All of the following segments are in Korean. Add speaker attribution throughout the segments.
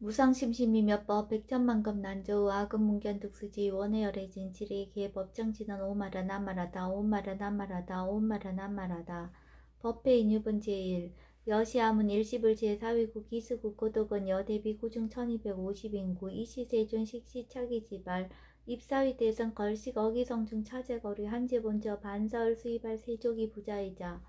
Speaker 1: 무상심심이몇법 백천만급 난조우 아금문견득수지 원해열해진 지리기의 법정진언 오마라 나마라다 오마라 나마라다 오마라 나마라다 법회인유분 제1 여시아문 일시불 제4위국 기수국 고독은 여대비 구중 1250인구 이시세존 식시차기지발 입사위 대선 걸식 어기성중 차제거리 한제본저 반사을 수입할 세족이 부자이자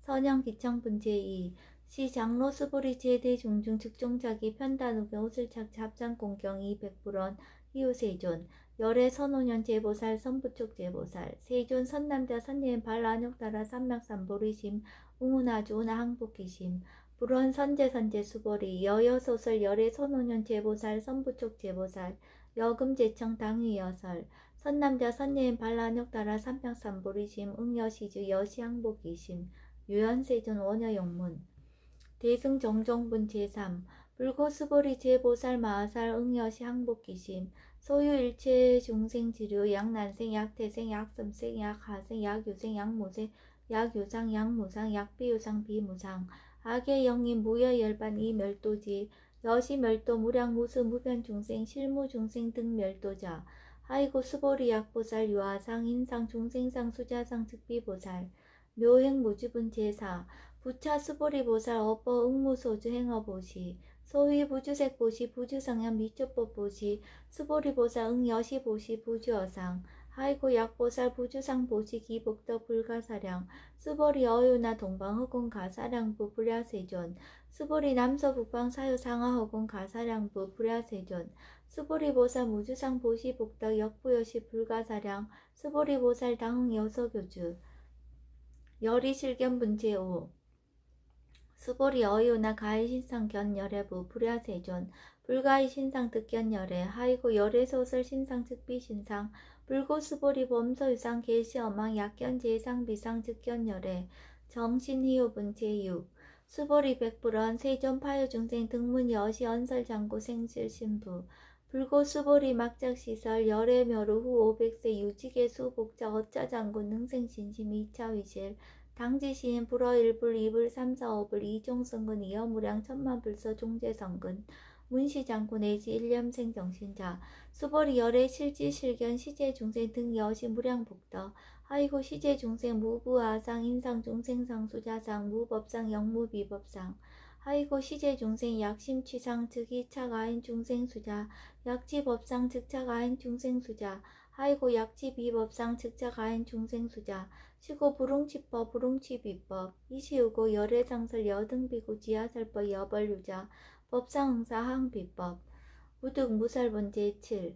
Speaker 1: 선영기청분 제2 시 장로 수보리 제대 중중 측종자기 편단우게 호슬착 잡장공경 200불원 희우세존 열애 선오년 제보살 선부촉 제보살 세존 선남자 선예인 발안욕따라 삼맥삼보리심 웅운아주우나 항복기심 불원 선제선제 수보리 여여소설 열애 선오년 제보살 선부촉 제보살 여금제청 당위여설 선남자 선예인 발안욕따라 삼맥삼보리심 응여시주 여시항복기심 유연세존 원여용문 대승정정분 제3 불고수보리 제보살 마하살 응여시 항복기심 소유일체 중생지류 약난생 약태생 약섬생 약하생 약유생 약무생 약유상 약무상 약비유상 비무상 악의 영인 무여열반 이멸도지 여시멸도 무량무수 무변중생 실무중생 등 멸도자 하이고 수보리 약보살 유아상 인상 중생상 수자상 즉비보살 묘행무주분 제4 부차 수보리보살 업보 응무소주 행어보시 소위 부주색보시 부주성현 미초법보시 수보리보살 응여시보시 부주어상 하이고 약보살 부주상보시 기복덕 불가사량 수보리 어유나 동방허공 가사량부 불야세존 수보리 남서북방 사유상하허공 가사량부 불야세존 수보리보살 무주상보시 복덕 역부여시 불가사량 수보리보살 당흥 여서교주 열이실견분 제5 수보리 어유나 가해신상 견열애부 불야세존 불가해신상 득견열애 하이고 열애소설 신상 즉비신상 불고수보리 범서유상 계시어망 약견제상 비상 즉견열애 정신희호분 제6 수보리 백불원 세존파유중생 등문여시 언설장구 생실신부 불고수보리 막작시설 열애묘루 후 500세 유지계수 복자 어짜장구 능생신심 2차위실 당지시인 불어 1불 2불 3, 4, 5불 2종성근 이어무량 천만불서 종제성근 문시장구 내지 일념생 정신자 수보리 열애 실지실견 시제중생 등 여시 무량복덕 하이고 시제중생 무부아상 인상중생상수자상 무법상 영무비법상 하이고 시제중생 약심취상 즉이차가인 중생수자 약지법상 즉차가인 중생수자 하이고 약지비법상 즉차가인 중생수자 시고 불웅치법 불웅치비법 이시우고 열애상설 여등비고 지하설법 여벌유자 법상응사 항비법 무득 무살분 제7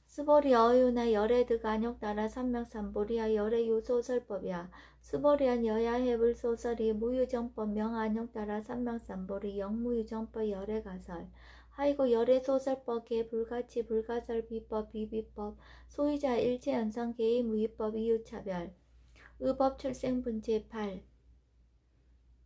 Speaker 1: 수보리 어유나 열애득 안욕따라 삼맥삼보리야 열애유소설법이야 수보리한 여야해불 소설이 무유정법 명안욕따라 삼맥삼보리 영무유정법 열애가설 하이고 열애소설법 개불가치 불가설 비법 비비법 소유자 일체연성 개의무위법 이유차별 의법 출생분 제8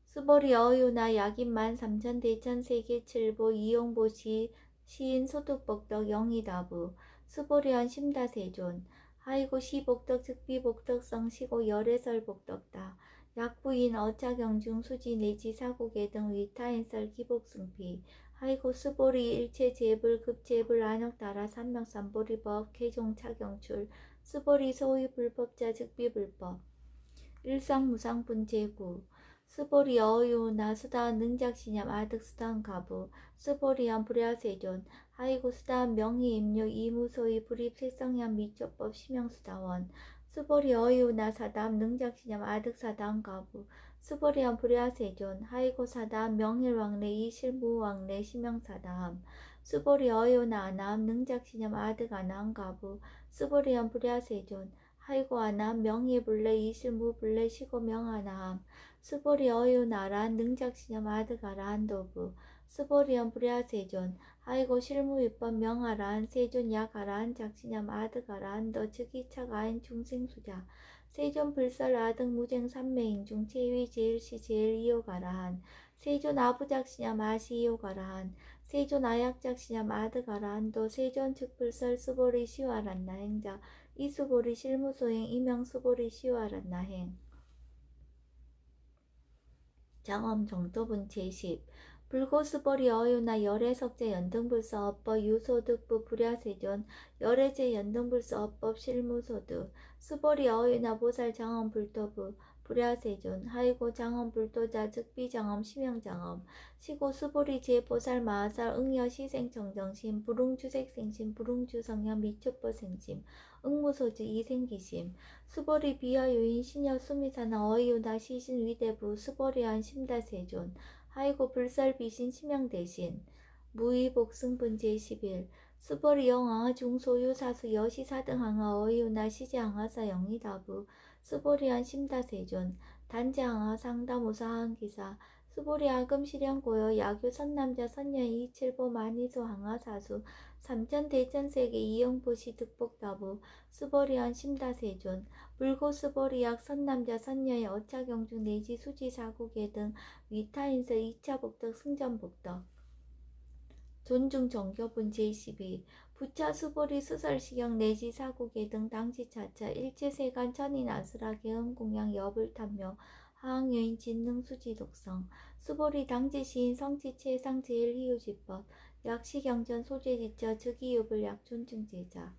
Speaker 1: 수보리 어유나 약인만 삼천 대천 세계 칠보 이용보시 시인 소득복덕 영이다부 수보리한 심다세존 하이고 시복덕 즉비복덕성 시고 열애설복덕다 약부인 어차경중 수지 내지 사고계 등 위타인설 기복승피 하이고 수보리 일체 제불 급제불 안욕따라 삼명삼보리법 개종 차경출 수보리 소위 불법자 즉비불법 일상무상분 제9 수보리 어유나 수다한 능작시냠 아득수다한 가부 수보리한 불야세존 하이고 수다한 명의임료 이무소의 불입색성ям 미초법 심형수다원 수보리 어유나 사다함 능작시냠 아득사다한 가부 수보리한 불야세존 하이고 사다함 명일왕래 이실무왕래 심형사다함 수보리 어유나 아나함 능작시냠 아득 아나한 가부 수보리한 불야세존 하이고 아나함 명예불래 이실무불래 시고 명하나함 수보리 어유나란 능작시념 아득아라한 도부 수보리언 불야세존 하이고 실무위법 명하라한 세존 약하라한 작시념 아득아라한 도 즉이차가인 중생수자 세존 불설 아득 무쟁 삼매인중 제위 제일시 제일이요가라한 세존 아부작시념 아시이요가라한 세존 아약작시념 아득아라한 도 세존 즉불설 수보리 시와란나 행자 이수보리 실무소행 이명수보리 시와란나행 장엄 정도분 제10 불고스벌이 어유나 열애석제 연등불서 업법 유소득부 불야세존 열애제 연등불서 업법 실무소득 수벌이 어유나 보살 장엄 불도부 불야세존 하이고 장엄 불도자 즉비장엄 심영장엄 시고 수보리 제보살 마하살 응여 시생정정심 불응주색생심 불응주성현 미초법생심 응무소지 이생기심 수보리 비하유인 신여 수미사나 어이유나 시신 위대부 수보리한 심다세존 하이고 불살비신 심양대신 무의복승분 제11 수벌이 영항하 중소유 사수 여시사등 항하 어이유나 시제 항하사 영이다부 수보리한 심다세존 단제 항하 상담우사 항기사 수보리 아금시령 고여 야규 선남자 선녀 이칠보 만이소 항하 사수 삼천대천세계 이영보시 득복다부 수보리한 심다세존 불고 수보리약 선남자 선녀의 어차경중 내지 수지 사국계 등 위타인서 2차 복덕 승전 복덕 존중 정교분 제12 부차 수보리 수설시경 내지 사국계 등 당지차차 일제세간 천인 아수라계 음공양 여불탐묘 하항여인 진능 수지 독성 수보리 당지시인 성지체상 제일희유지법 약시경전 소재지처 즉이유불 약존증제자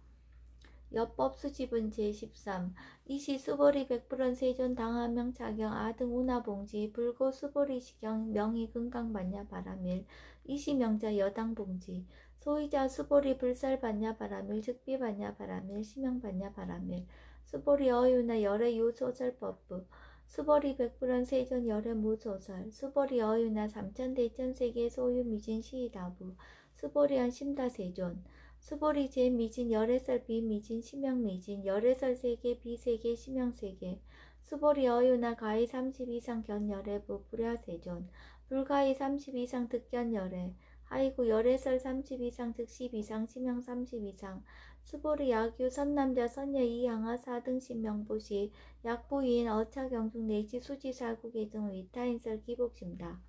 Speaker 1: 여법 수지분 제13 이시 수보리 백불원 세존 당하명 차경 아등 운하봉지 불고 수보리 시경 명의 금강반야 바라밀 이시 명자 여당 봉지 소이자 수보리 불살 반야 바라밀 즉비 반야 바라밀 시명 반야 바라밀 수보리 어유나 열애 유소설법부 수보리 백불원 세존 열애 무소설 수보리 어유나 삼천대천세계 소유 미진 시이다부 수보리한 심다세존 수보리 제미진 열애설 비미진 심영미진 열애설 세계 비세계 심영세계 수보리 어유나 가히 30 이상 견열애부 불야세존 불가히 30 이상 득견열애 하이구 열애설 30 이상 득10 이상 심영 30 이상 수보리 야규 선남자 선녀 이항하 4등 신명보시 약부인 어차경중 내지 수지사국의 등 위타인설 기복심다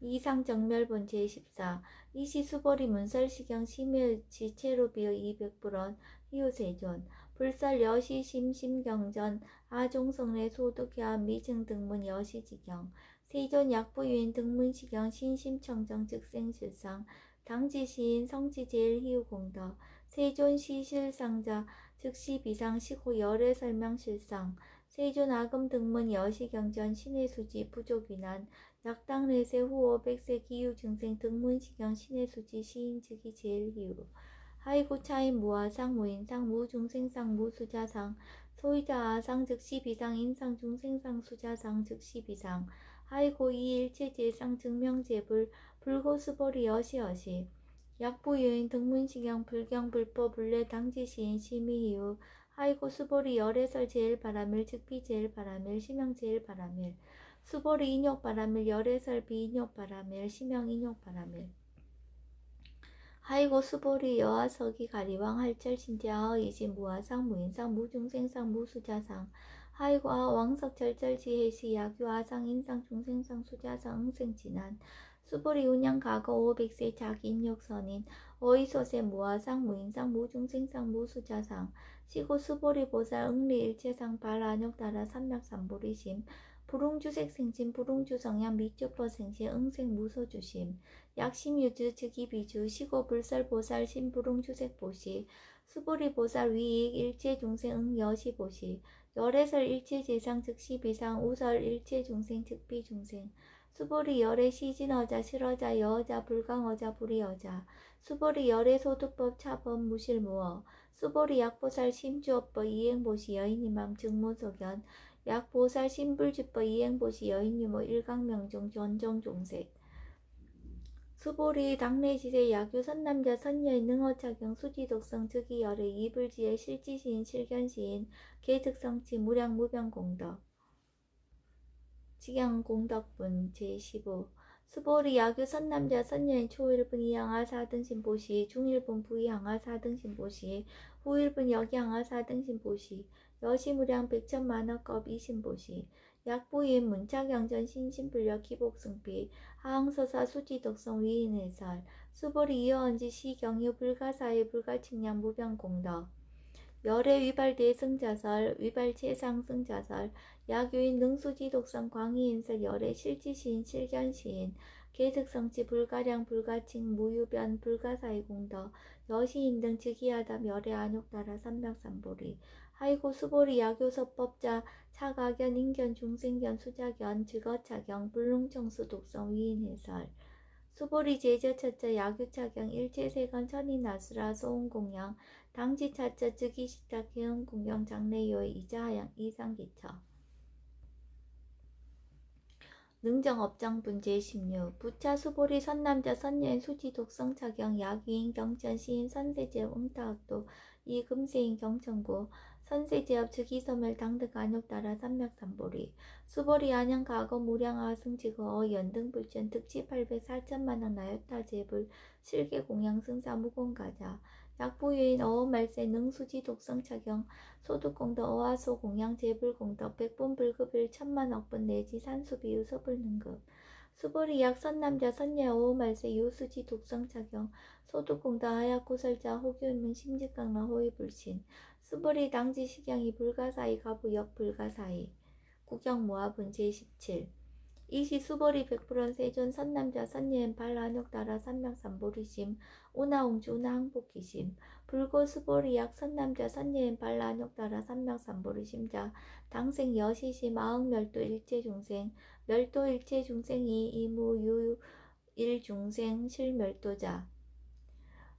Speaker 1: 이상 정멸본 제14 이시 수보리 문설시경 심의 지체로비어 200불원 희우세존 불설 여시 심심경전 아종성례 소득야 미증 등문 여시지경 세존 약부유인 등문시경 신심청정 즉생실상 당지시인 성지제일 희우공덕 세존 시실상자 즉시 비상 시호 열애 설명실상 세존 아금 등문 여시경전 신의 수지 부족위난 약당내세 후오 백세 기유 증생 등문시경 신의 수지 시인 즉이 제일 희우 하이고 차인 무아상 무인상 무중생상 무수자상 소이자 아상 즉시 비상 인상 중생상 수자상 즉시 비상 하이고 이일체제상 증명제불 불고수보리 여시여시 약부유인 등문시경 불경 불법 불례 당지시인 심의희우 하이고 수보리 열애설 제일 바라밀 즉비 제일 바라밀 심영 제일 바라밀 수보리 인욕 바라밀 열애설 비인욕 바라밀 심영 인욕 바라밀 하이고 수보리 여하석이 가리왕 할철 신재하의 이신 무아상 무인상 무중생상 무수자상 하이고 왕석 절절지혜시 야규 아상 인상 중생상 수자상 응생진한 수보리 운양 과거 500세 자기 인욕선인 어이소세 무아상 무인상 무중생상 무수자상 시고 수보리 보살 응리 일체상 발안욕다라 삼맥삼보리심 불웅주색생심 불웅주성양 미초퍼생시 응생 무소주심 약심유주 즉이비주 시고 불설보살 신불웅주색보시 수보리보살 위익 일체중생 응여시보시 열애설 일체재상 즉시비상 우설 일체중생 즉비중생 수보리 열애 시진어자 실어자 여어자 불강어자 불이어자 수보리 열애 소득법 차법 무실무어 수보리 약보살 심주업법 이행보시 여인이맘 증무소견 약보살 신불주법 이행보시 여인유모 일강명종 전정종색 수보리 당내지세 야규 선남자 선녀의 능어차경 수지독성 즉이열애 이불지의 실지시인 실견시인 개특성치 무량무병공덕 직양공덕분 제15 수보리 야규 선남자 선녀인 초일분 이항하 4등신보시 중일분 부이항하 4등신보시 후일분 여기항하 4등신보시 여시무량 백천만화급 이신보시 약부인 문차경전 신신불력 기복승비 하항서사 수지독성 위인해설 수보리 이어언지 시경유 불가사의 불가측량 무병공덕 열애 위발 대승자설 위발 최상승자설 야규인 능수지독성 광희인설 열애 실지시인 실견시인 계득성치 불가량 불가칭 무유변 불가사의 공덕 여시인 등 즉위하다 멸의 안욕따라 삼백삼보리 하이고 수보리 야교섭법자 차가견 인견 중생견 수자견 즉어차경 불능청수 독성 위인해설 수보리 제저차자 야규차경 일체세건 천인나수라 소음공양 당지차자 즉위시타 개음공경 장래요의 이자하양 이상기처 능정업장분 제16 부차 수보리 선남자 선녀인 수지 독성차경 야귀인 경천 시인 선세제업 응타학도 이금세인 경천구 선세제업 즉위소멸 당득 안욕따라 삼맥삼보리 수보리 안양 가거 무량하 승지거 연등불전 득치 800 4천만원 나였다 제불 실계 공양 승사 무공가자 약부유인 어어말세 능수지 독성차경 소득공덕 어화소 공양 제불공덕 백분 불급일 천만억분 내지 산수비유 서불능급 수보리 약 선남자 선녀 어어말세 유수지 독성차경 소득공덕 하약고설자 호교인문 심직강나 호위불신 수보리 당지식양이 불가사의 가부역 불가사의 국영모합은 제17 이시 수보리 백불원 세존 선남자 선녀엔 발안욕따라 삼명삼보리심 우나옹주 우나항복기심 불고 수보리 약 선남자 선녀엔 발안욕따라 삼명삼보리심자 당생 여시심 아흥멸도 일체중생 멸도 일체중생이 이무유 일중생 실멸도자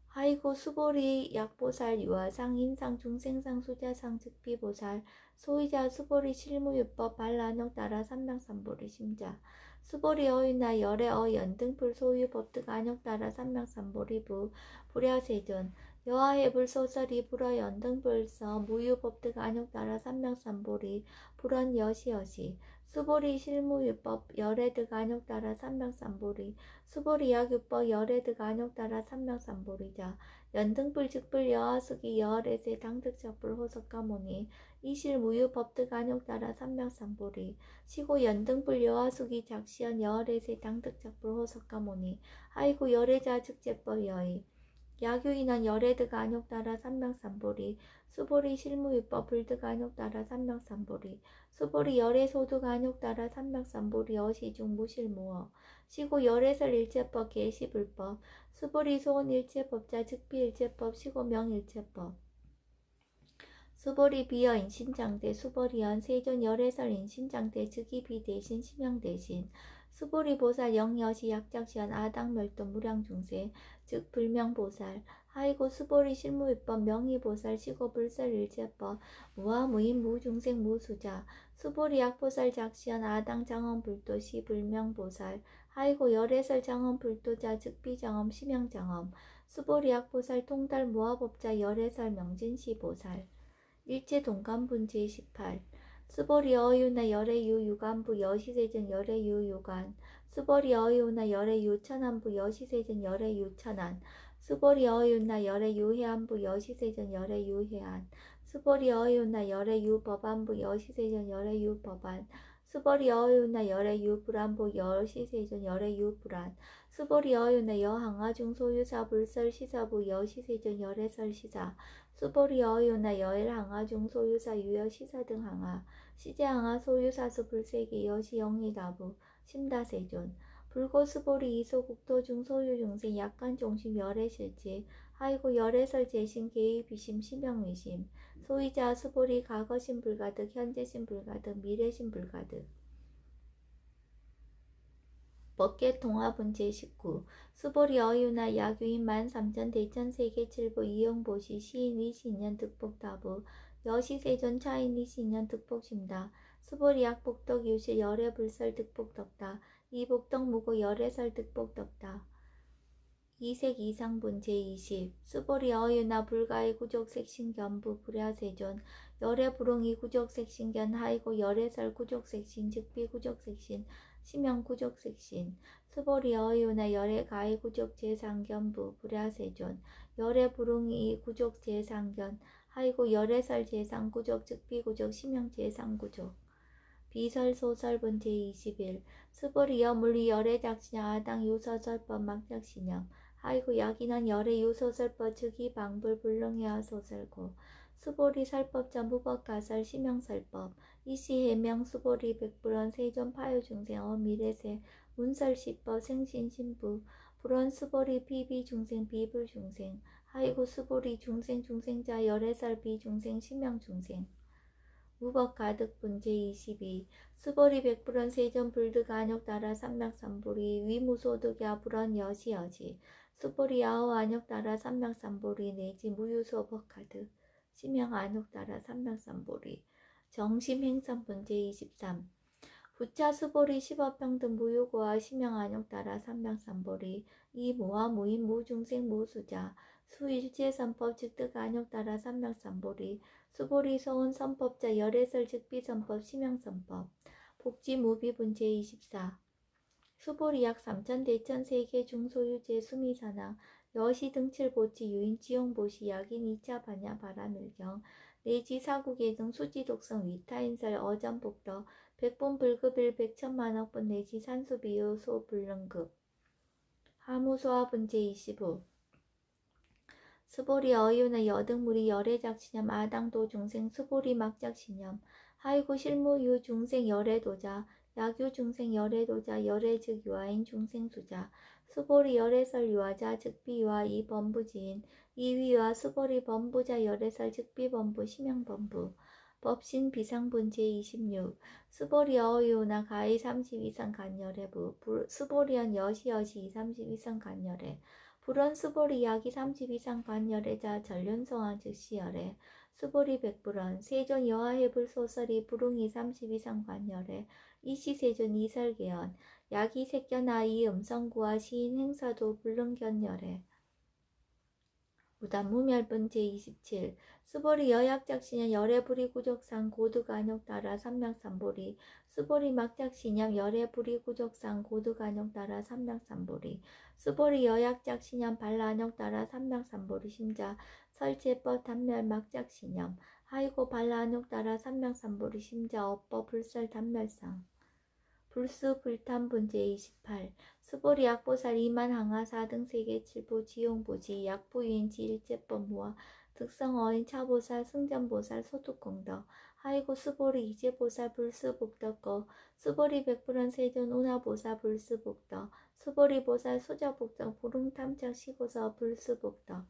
Speaker 1: 하이고 수보리 약보살 유아상 인상 중생상 수자상 즉비보살 소이자 수보리 실무유법 발란옥 따라 삼명삼보리 심자 수보리 어유나 열애 어연등불 소유법득 안욕 따라 삼명삼보리부 불야세존 여하해불 소설이 불어 연등불서 무유법득 안욕 따라 삼명삼보리 불원 여시여시 수보리 실무유법 열애득 안욕 따라 삼명삼보리 수보리 약유법 열애득 안욕 따라 삼명삼보리자 연등불 즉불 여하수기 여하래세 당득작불 호석가모니 이실무유 법득 안욕 따라 삼명삼보리 시고 연등불 여하수기 작시연 여하래세 당득작불 호석가모니 하이고 열애자 즉제법 여의 야교인한 열애득 안욕 따라 삼명삼보리 수보리 실무유법 불득 안욕 따라 삼명삼보리 수보리 열애소득 안욕 따라 삼명삼보리 어시중 무실무어 시고 열애설 일체법 계시불법 수보리 소원 일체법자 즉비일체법 시고 명일체법 수보리 비여 인신장대 수보리연 세존 열애설 인신장대 즉위비 대신 심형 대신 수보리 보살 영여시 약작시연 아당멸도 무량중세 즉 불명보살 하이고 수보리 실무유법 명의보살 시고 불설일체법 무아무인 무중생 무수자 수보리 약보살 작시연 아당 장엄불도 시 불명보살 하이고 열애설 장엄불도자 즉비장엄 심형장엄 수보리 약보살 통달 무아법자 열애설 명진시 보살 일체 동간분 제18 수보리 어유나 열애유 유간부 여시세전 열애유 유간 수보리 어유나 열애유 천안부 여시세전 열애유 천안 수보리 어유나 열애유 해안부 여시세전 열애유 해안 수보리 어유나 열애유 법안부 여시세전 열애유 법안 수보리 어유나 열애유 불안부 여시세전 열애유 불안 수보리 어유나 여항아중 소유사 불설 시사부 여시세전 열애설 시사 수보리 어유나 여일항아중 소유사 유여시사 등 항아 시제항아 소유사수 불세기 여시영리다부 심다세존 불고수보리 이소국토중 소유중생 약간종심 열애실지 하이고 열애설 재신 개의비심 심형의심 소이자 수보리 과거심 불가득 현재심 불가득 미래심 불가득 법계통합은 제19 수보리 어유나 야규인 13,000 대천세계 7부 이용보시 시인 이시년 득복다부 여시세존 차인 이시년 득복심다 수보리 약복덕 유실 열애불설 득복덕다 이복덕 무고 열애설 득복덕다 이색 이상분 제20 수보리 어유나 불가의 구족색신견부 불야세존 열애불응이 구족색신견 하이고 열애설 구족색신 즉비 구족색신 심형구족색신 수보리 어유나 열애가의 구족제상견부 불야세존 열애불응이 구족제상견 하이고 열애설 제상구족 즉비구족 심형제상구족 비설소설분 제21 수보리 여물리 열애작신형 아당 유서설법 막작신형 하이고 약인한 열애 유소설법 즉이 방불 불능해하 소설고 수보리 설법자 무법가설 심형설법 이시 해명 수보리 백불원 세존 파요중생 어미래세 운설시법 생신신부 불원수보리 비비중생 비불중생 하이고 수보리 중생중생자 열애살 비중생 심양중생 무법가득분 제22 수보리 백불원 세전 불득 안욕따라 삼맥삼보리 위무소득야 불원 여시여지 수보리 야호 안욕따라 삼맥삼보리 내지 무유소 법가득 심양 안욕따라 삼맥삼보리 정심행선분 제23 부차 수보리 십업평등 무유고와 심양 안욕따라 삼맥삼보리 이 무와 무인 무중생 무수자 수일제선법 즉득 안욕따라 삼맥삼보리 수보리 서운 선법자 열애설 즉비선법 심양선법 복지무비분 제24 수보리 약 3천 대천 세계 중소유제 수미사나 여시 등칠보치 유인지용보시 약인 2차 반야 바라밀경 내지 사국의 등 수지독성 위타인설 어전복더 백본불급일 백천만억분 내지 산수비유 소불능급 하무소화분 제25 수보리 어유나 여등무리 열애작신념 아당도 중생 수보리 막작신념 하이고 실무유 중생 열애도자 약유 중생 열애도자 열애즉 유아인 중생수자 수보리 열애설 유아자 즉비유아 이범부지인 이위유아 수보리 범부자 열애설 즉비범부 심양범부 법신 비상분 제26 수보리 어유나 가히 30 이상 간열애부 수보리언 여시여시 30 이상 간열애 불원 수보리 약이 30 이상 간열애자 전륜성왕 즉시열애 수보리 백불원 세존 여하해불 소설이 불웅이 30 이상 간열애 이시세존 이설계연 약이 색견아 이 음성구와 시인 행사도 불능견열애 무단무멸분 제27 수보리 여약작신념 열애불이구족상 고두간욕따라 삼맥삼보리 수보리 막작신념 열애불이구족상 고두간욕따라 삼맥삼보리 수보리 여약작신념 발라안욕따라 삼맥삼보리 심자 설제법 단멸 막작신념 하이고 발라안욕따라 삼맥삼보리 심자 업법 불설 단멸상 불수 불탄분 제28 수보리 약보살 이만항하 4등 세계 7부 지용보지 약부유인지 일제법무와 득성어인 차보살 승전보살 소tuk공덕 하이고 수보리 이제보살 불수복덕거 수보리 백불원 세존 운하보살 불수복덕 수보리 보살 소자복덕 부릉탐착 시고서 불수복덕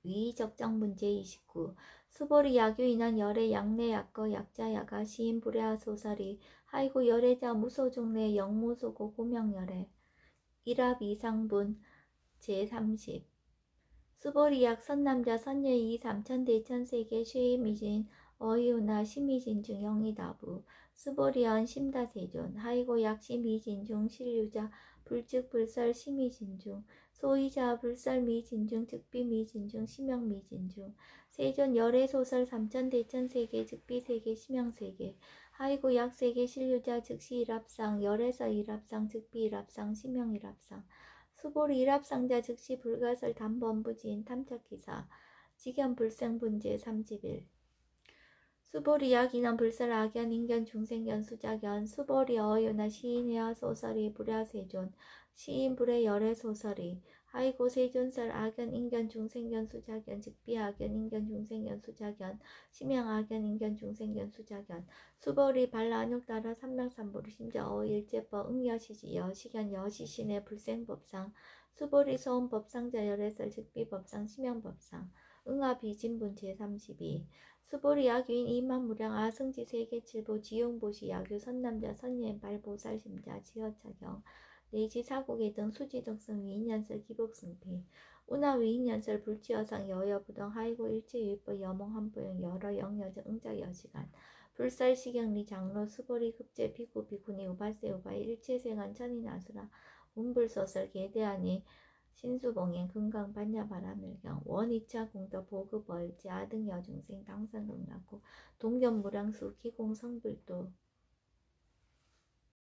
Speaker 1: 위적정 문제 29 수보리 약유인한 열애 약내 약거 약자 야가 시인 불야하 소설이 하이고 열애자 무소중내 영무소고 고명열애 일합 이상분 제30 수보리 약 선남자 선녀이 3천 대천세계 쉐이미진 어이우나 심미진 중 영이다부 수보리언 심다세존 하이고 약 심미진 중 실유자 불즉 불설 심미진 중 소이자 불설 미진중 즉비 미진중 심영 미진중 세존 열애소설 3천 대천세계 즉비세계 심영세계 하이고 약세계 실유자 즉시 일합상 열애서 일합상 즉비 일합상 심영 일합상 수보리 일합상자 즉시 불가설 단범부지인 탐착기사 직연 불생분제 31 수보리 약인원 불설 악연 인견 중생견 수작견 수보리 어유나 시인이야 소설이 불야세존 시인 불의 열애 소설이 하이고 세존설 악연 인견 중생견 수작견 즉비 악연 인견 중생견 수작견 심양 악연 인견 중생견 수작견 수보리 발라안욕따라 삼맥삼보리 심자 어일제법 응여시지 여시견 여시신의 불생법상 수보리 소음법상자 열애설 즉비법상 심양법상 응아비진분 제32 수보리 약유인 이만무량 아승지 세계칠보 지용보시 약유 선남자 선예인 발보살 심자 지어차경 내지 사국의 등 수지덕성 위인연설 기복승피 운하 위인연설 불치여상 여여부동 하이고 일체유입법 여몽한부영 여러 영여정 응자여시간 불살시경리 장로 수보리 급제 비구 비구니 우발세 우바이 일체생한 천인아수라 운불소설 계대하니 신수봉행 금강 반야바라밀경 원이차 공덕 보급월지 아등 여중생 당산극락고 동견무량수 기공성불도